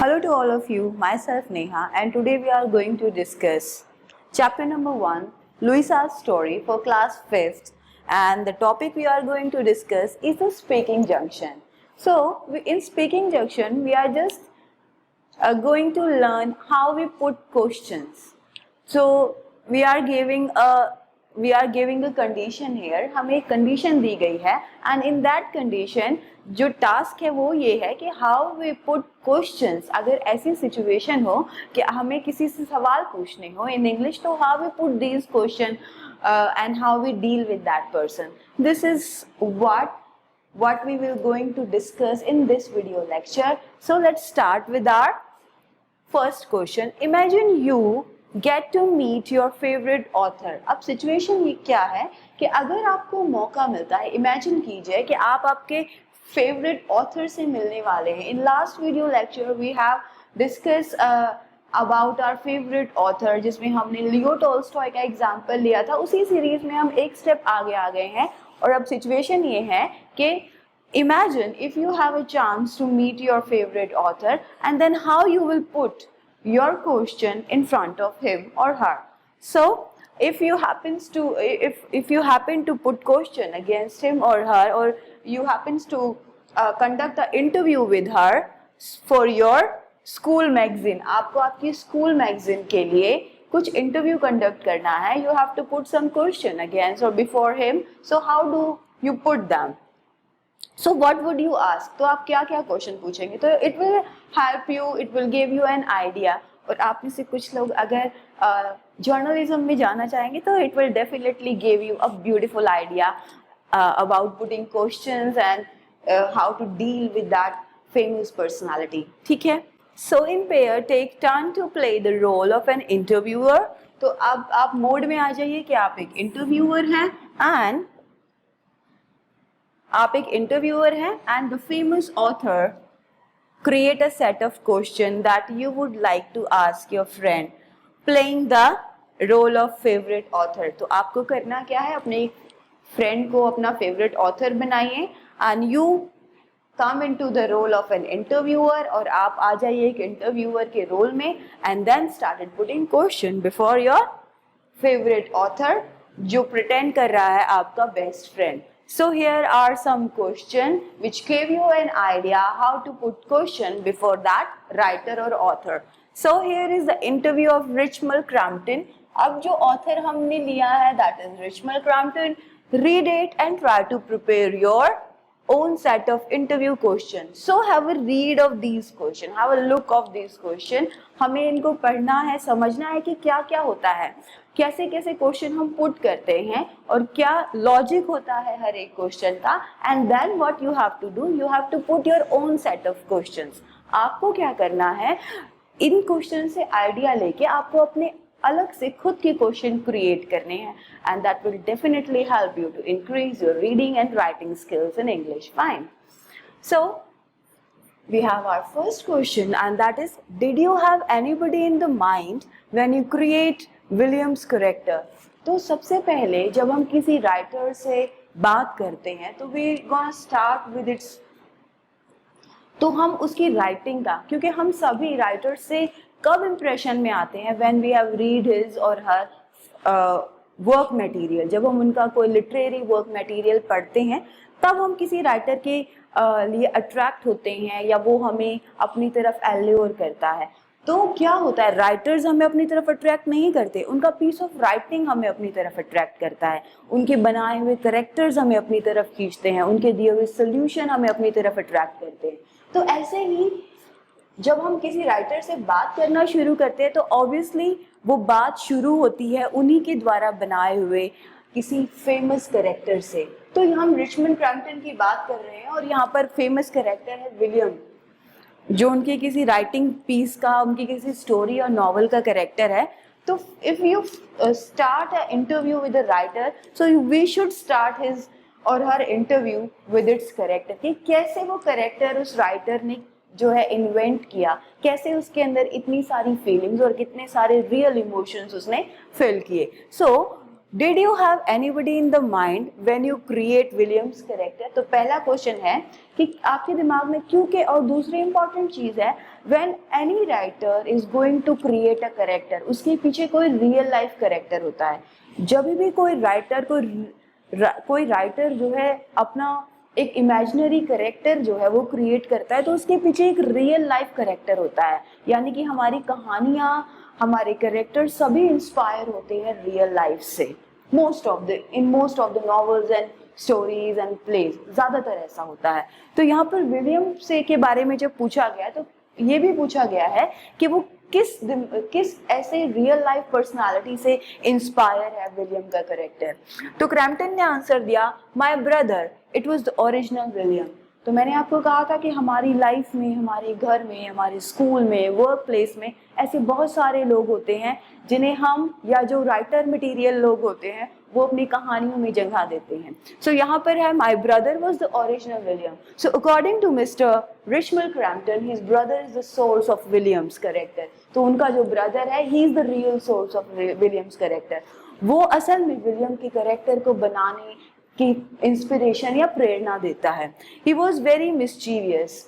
Hello to all of you, myself Neha, and today we are going to discuss chapter number 1, Louisa's story for class 5th, and the topic we are going to discuss is the speaking junction. So, in speaking junction, we are just going to learn how we put questions. So, we are giving a condition here. हमें एक condition दी गई है and in that condition जो task है वो ये है कि how we put questions. अगर ऐसी situation हो कि हमें किसी से सवाल पूछने हो in English तो how we put these questions and how we deal with that person. This is what we will going to discuss in this video lecture. So let's start with our first question. Imagine you get to meet your favorite author. अब situation ये क्या है कि अगर आपको मौका मिलता है, imagine कीजिए कि आप आपके favorite author से मिलने वाले हैं. In last video lecture we have discussed about our favorite author, जिसमें हमने लियो टॉल्स्टॉय का एग्जाम्पल लिया था. उसी सीरीज में हम एक स्टेप आगे आ गए हैं और अब सिचुएशन ये है कि imagine if you have a chance to meet your favorite author and then how you will put your question in front of him or her. So if you happen to put question against him or her, or you happens to conduct an interview with her for your school magazine, आपको आपकी school magazine के लिए कुछ interview conduct करना है, you have to put some question against or before him. So how do you put them? So what would you ask? तो आप क्या क्या क्वेश्चन पूछेंगे? तो it will help you, it will give you an idea. और आप में से कुछ लोग अगर जर्नलिज्म में जाना चाहेंगे तो it will definitely give you a beautiful idea about putting questions and how to deal with that famous personality. ठीक है? So in pair take turn to play the role of an interviewer. तो अब आप mode में आ जाइए कि आप एक इंटरव्यूअर हैं and आप एक इंटरव्यूअर हैं and the famous author create a set of question that you would like to ask your friend playing the role of favorite author. तो आपको करना क्या है, अपने फ्रेंड को अपना फेवरेट ऑथर बनाइए and you come into the role of an interviewer, और आप आ जाइए एक इंटरव्यूअर के रोल में and then started putting question before your favorite author जो pretend कर रहा है आपका best friend. So here are some questions which give you an idea how to put question before that writer or author. So here is the interview of Richmal Crampton. अब जो author हमने लिया है that is Richmal Crampton. Read it and try to prepare your own set of interview questions. So have a read of these questions, have a look of these questions. हमें इनको पढ़ना है, समझना है कि क्या क्या होता है, कैसे कैसे क्वेश्चन हम पुट करते हैं और क्या लॉजिक होता है हर एक क्वेश्चन का. And then what you have to do, you have to put your own set of questions. आपको क्या करना है, इन क्वेश्चन से आइडिया लेके आपको अपने अलग से खुद के क्वेश्चन क्रिएट करने हैं and that will definitely help you to increase your reading and writing skills in English. Fine. So we have our first question and that is, did you have anybody in the mind when you create Williams character? तो सबसे पहले जब हम किसी writer से बात करते हैं तो we gonna start with its, तो हम उसकी राइटिंग का, क्योंकि हम सभी राइटर से कब इंप्रेशन में आते हैं when we have read his or her work material. जब हम उनका कोई लिटरेरी वर्क मटेरियल पढ़ते हैं तब हम किसी राइटर के लिए अट्रैक्ट होते हैं या वो हमें अपनी तरफ एल्योर करता है. तो क्या होता है, राइटर्स हमें अपनी तरफ अट्रैक्ट नहीं करते, उनका पीस ऑफ राइटिंग हमें अपनी तरफ अट्रैक्ट करता है, उनके बनाए हुए कैरेक्टर्स हमें अपनी तरफ खींचते हैं, उनके दिए हुए सोल्यूशन हमें अपनी तरफ अट्रैक्ट करते हैं. तो ऐसे ही जब हम किसी राइटर से बात करना शुरू करते हैं तो ऑब्वियसली वो बात शुरू होती है उन्हीं के द्वारा बनाए हुए किसी फेमस कैरेक्टर से. तो हम रिचमंड क्रैम्पटन की बात कर रहे हैं और यहाँ पर फेमस कैरेक्टर है विलियम, जो उनके किसी राइटिंग पीस का, उनकी किसी स्टोरी और नॉवल का कैरेक्टर है. तो if you start a interview with a writer, so we should start his or her interview with its character, कि कैसे वो कैरेक्टर उस राइटर ने जो है इन्वेंट किया, कैसे उसके अंदर इतनी सारी फीलिंग्स और कितने सारे रियल इमोशंस उसने फील किए. So did you have anybody in the mind when you create Williams character? तो पहला क्वेश्चन है कि आपके दिमाग में क्योंकि, और दूसरी इंपॉर्टेंट चीज है when any writer is going to create a character, उसके पीछे कोई रियल लाइफ कैरेक्टर होता है। जब भी कोई राइटर जो है अपना एक इमेजिनरी कैरेक्टर जो है वो क्रिएट करता है, तो उसके पीछे एक रियल लाइफ कैरेक्टर होता है। यानी कि हमारी कहानियां, हमारे कैरेक्टर सभी इंस्पायर होते हैं रियल लाइफ से। In most of the novels and stories and plays ज्यादातर ऐसा होता है। तो यहाँ पर विलियम से के बारे में जब पूछा गया तो ये भी पूछा गया है कि वो किस ऐसे रियल लाइफ पर्सनालिटी से इंस्पायर है विलियम का कैरेक्टर। तो क्रैम्पटन ने आंसर दिया, my brother, it was the original William. तो मैंने आपको कहा था कि हमारी लाइफ में, हमारे घर में, हमारे स्कूल में, वर्क प्लेस में ऐसे बहुत सारे लोग होते हैं जिन्हें हम, या जो राइटर मटेरियल लोग होते हैं, वो अपनी कहानियों में जगह देते हैं। सो यहाँ पर है, my brother was the original William. So according to mister Richmond Crampton, his brother is the source of William's character. तो उनका जो ब्रदर है, he is the real source of William's character. वो असल में विलियम के कैरेक्टर को बनाने की इंस्पिरेशन या प्रेरणा देता है। He was very mischievous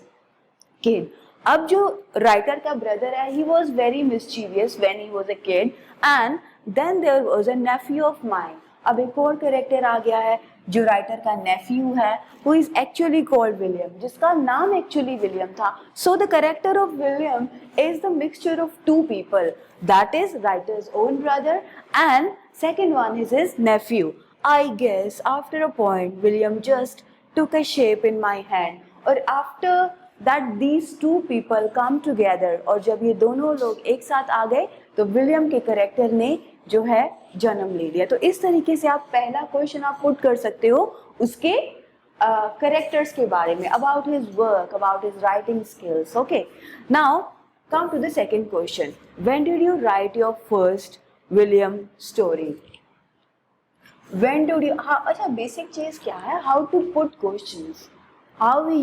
kid. अब जो राइटर का ब्रदर है, he was very mischievous when he was a kid, and then there was a nephew of mine. अब एक और कैरेक्टर आ गया है जो राइटर का नेफ्यू है, who is actually called William, जिसका नाम एक्चुअली विलियम था। So the character of William is the mixture of two people, that is writer's own brother and second one is his nephew. I guess after a point William just took a shape in my hand, और after that these two people come together, और जब ये दोनों लोग एक साथ आ गए तो विलियम के कैरेक्टर ने जो है जन्म ले लिया। तो इस तरीके से आप पहला क्वेश्चन आप पुट कर सकते हो उसके कैरेक्टर्स के बारे में, about his work, about his writing skills. Okay, now come to the second question, when did you write your first William story? When did you? अच्छा, बेसिक चीज क्या है? How to put questions, how we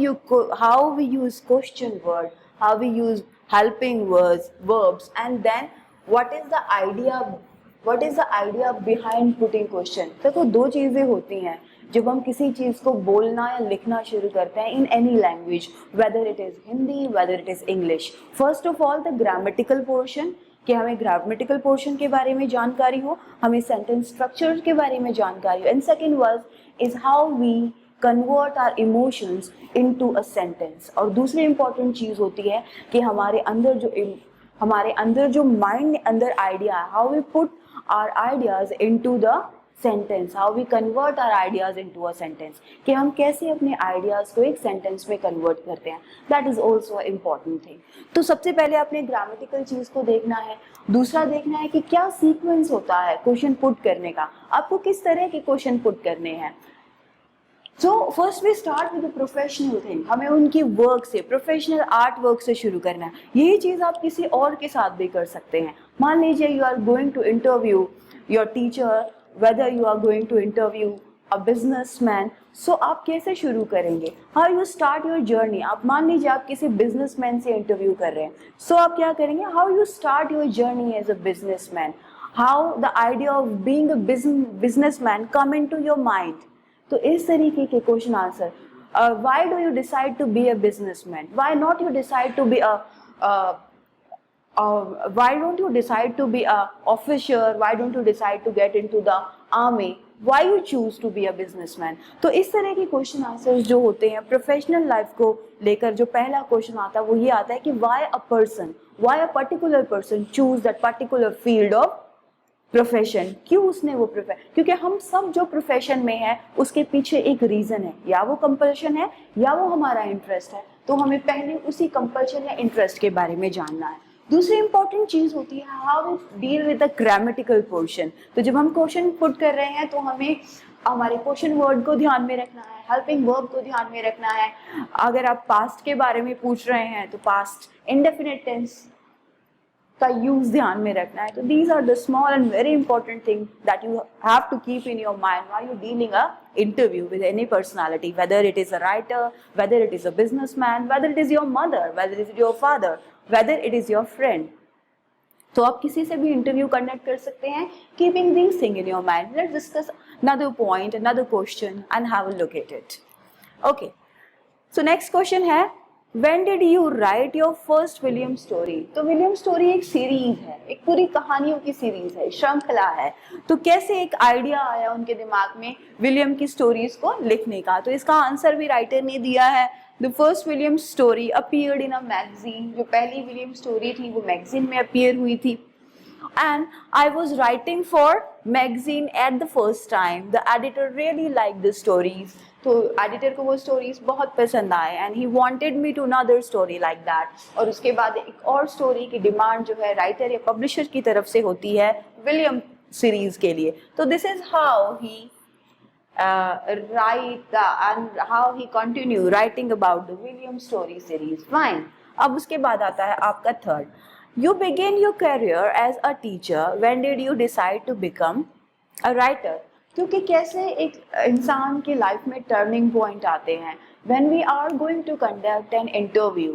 use question word, how we use helping words, verbs, and then what is the idea behind putting question? देखो, दो चीजें होती हैं जब हम किसी चीज को बोलना या लिखना शुरू करते हैं in any language, whether it is Hindi, whether it is English. First of all, the grammatical portion, कि हमें ग्रामेटिकल पोर्शन के बारे में जानकारी हो, हमें सेंटेंस स्ट्रक्चर के बारे में जानकारी हो, and second word is how we convert our emotions into a sentence. और दूसरी इंपॉर्टेंट चीज होती है कि हमारे अंदर जो माइंड के अंदर आइडिया है, how we put our ideas into the sentence, how we convert our ideas into a sentence, कि हम कैसे अपने आइडियाज को एक सेंटेंस में कन्वर्ट करते हैं। That is also important thing. तो सबसे पहले आपने ग्रामेटिकल चीज को देखना है, दूसरा देखना है कि क्या सीक्वेंस होता है क्वेश्चन पुट करने का, आपको किस तरह के क्वेश्चन पुट करने हैं। So first we start with the professional thing, हमें उनकी वर्क से, प्रोफेशनल आर्ट वर्क से शुरू करना है। यही चीज आप किसी और के साथ भी कर सकते हैं। मान लीजिए you are going to interview your teacher, whether you are going to interview a businessman, so आप कैसे शुरू करेंगे? How you start your journey? आप मान लीजिए आप किसी businessman से इंटरव्यू कर रहे हैं, so आप क्या करेंगे? How you start your journey as a businessman? How the idea of being a businessman come into your mind? तो इस तरीके के question answer. Why do you decide to be a businessman? Why not you decide to be why don't you decide to be a officer? Why don't you decide to get into the army? Why you choose to be a businessman? तो इस तरह के question answers जो होते हैं professional life को लेकर, जो पहला क्वेश्चन आता है वो ये आता है कि why a particular person choose that particular field of profession, क्यों उसने वो प्रोफेशन, क्योंकि हम सब जो प्रोफेशन में है उसके पीछे एक रीजन है, या वो कंपल्शन है या वो हमारा इंटरेस्ट है। तो हमें पहले उसी कंपल्शन या इंटरेस्ट के बारे में जानना है। दूसरी इंपॉर्टेंट चीज होती है how we deal with the grammatical portion. तो जब हम क्वेश्चन पुट कर रहे हैं तो हमें हमारे क्वेश्चन वर्ड को ध्यान में रखना है, हेल्पिंग वर्ब को ध्यान में रखना है। अगर आप पास्ट के बारे में पूछ रहे हैं तो पास्ट इंडेफिनिट टेंस का यूज ध्यान में रखना है। तो these are the small and very important thing that you have to keep in your mind while you dealing a interview with any personality, whether it is a writer, whether it is a businessman, whether it is your mother, whether it is your father, whether it is your friend. तो आप किसी से भी interview conduct कर सकते हैं. Keeping this thing in your mind, let's discuss another point, another question and have a look at it. Okay, so next question है, when did you write your first William story? तो William story एक series है, एक पूरी कहानियों की series है, श्रृंखला है. तो कैसे एक आइडिया आया उनके दिमाग में विलियम की स्टोरीज को लिखने का? तो इसका आंसर भी राइटर ने दिया है. The first William story appeared in a magazine. जो पहली विलियम स्टोरी थी वो मैगजीन में अपीयर हुई थी. And I was writing for magazine at the first time. The editor really liked the stories. तो एडिटर को वो स्टोरीज बहुत पसंद आए and he wanted me to another story like that. और उसके बाद एक और स्टोरी की डिमांड जो है राइटर या पब्लिशर की तरफ से होती है विलियम सीरीज के लिए. तो this is how he write and how he continue writing about the William story series. Fine. अब उसके बाद आता है आपका third. You begin your career as a teacher. When did you decide to become a writer? क्योंकि कैसे एक इंसान की लाइफ में टर्निंग पॉइंट आते हैं. When we are going to conduct an interview,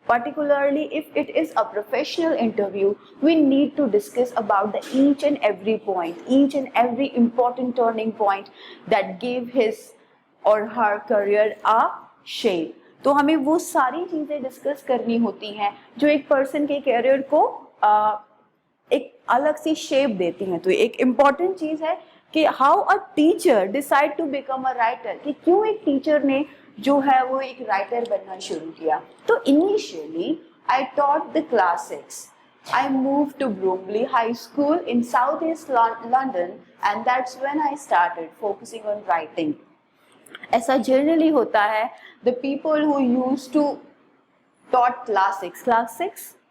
particularly if it is a professional interview, we need to discuss about the each and every point, each and every important turning point that gave his or her career a shape. तो हमें वो सारी चीजें discuss करनी होती हैं जो एक पर्सन के कैरियर को एक अलग सी शेप देती हैं. तो एक इम्पॉर्टेंट चीज है कि how a teacher decide to become a writer, कि क्यों एक टीचर ने जो है वो एक राइटर बनना शुरू किया. तो initially I taught the classics. I moved to Bromley High School in Southeast London and that's when I started focusing on writing. ऐसा जनरली होता है. The people who used to taught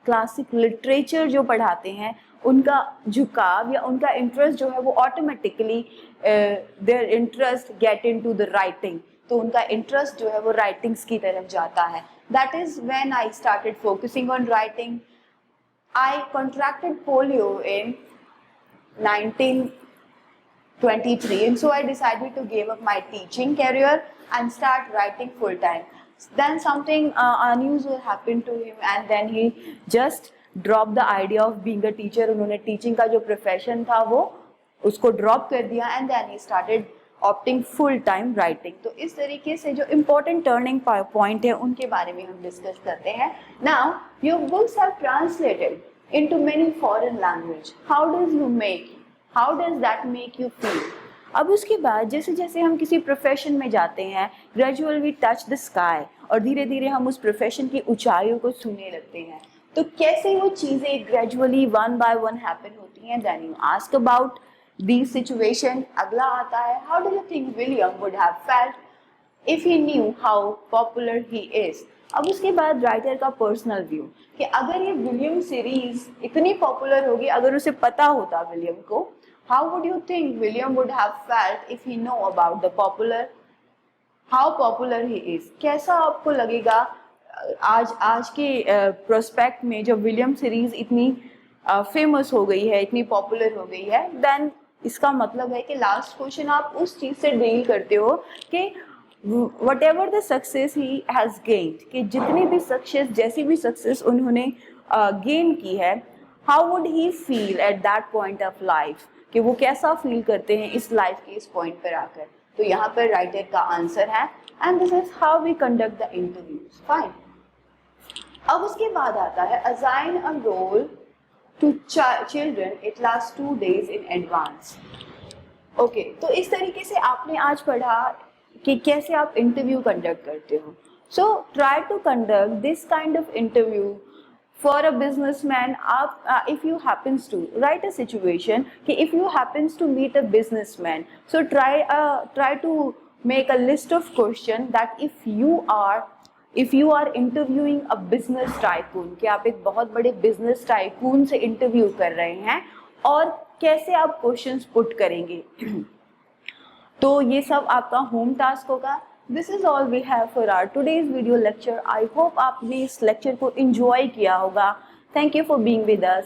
classic literature जो पढ़ाते हैं उनका झुकाव या उनका इंटरेस्ट जो है वो automatically their interest get into the writing. तो उनका इंटरेस्ट जो है वो राइटिंग्स की तरफ जाता है. That is when I started focusing on writing. I contracted polio in 1923 and so I decided to give up my teaching career and start writing full time. Then something unusual happened to him and then he just dropped the idea of being a teacher. उन्होंने teaching का जो profession था वो उसको drop कर दिया and then he started opting full time writing. तो इस तरीके से जो important turning point है उनके बारे में हम डिस्कस करते हैं. Now your books are translated into many foreign language. How does that make you feel? अब उसके बाद जैसे जैसे हम किसी प्रोफेशन में जाते हैं, gradual we touch the sky, और धीरे धीरे हम उस प्रोफेशन की ऊंचाइयों को छूने लगते हैं. तो कैसे वो चीज़ें gradually one by one happen होती हैं. Then you ask about the situation. अगला आता है, how do you think William would have felt if he knew how popular he is. अब उसके बाद राइटर का पर्सनल व्यू कि अगर ये विलियम सीरीज इतनी पॉपुलर होगी, अगर उसे पता होता विलियम को, how would you think William would have felt if he know about the how popular he is. कैसा आपको लगेगा आज के प्रोस्पेक्ट में जब विलियम सीरीज इतनी फेमस हो गई है, इतनी पॉपुलर हो गई है. देन इसका मतलब है कि लास्ट क्वेश्चन आप उस चीज से डील करते हो कि whatever the success he has gained, कि जितनी भी सक्सेस, जैसी भी सक्सेस उन्होंने गेन की है, how would he feel at that point of life, कि वो कैसा फील करते हैं इस लाइफ के इस पॉइंट पर आकर. तो यहाँ पर राइटर का आंसर है and this is how we conduct the interviews. Fine. अब उसके बाद आता है assign a role to children, it last 2 days in advance. Okay, तो इस तरीके से आपने आज पढ़ा कि कैसे आप इंटरव्यू कंडक्ट करते हो. So try to conduct this kind of interview for a businessman. If you happens to write a situation कि if you happens to meet a businessman, so try to make a list of question that if you are interviewing a business tycoon, कि आप एक बहुत बड़े business tycoon से interview कर रहे हैं और कैसे आप क्वेश्चंस पुट करेंगे. तो ये सब आपका होम टास्क होगा. This is all we have for our today's video lecture. I hope आपने इस लेक्चर को enjoy किया होगा. Thank you for being with us.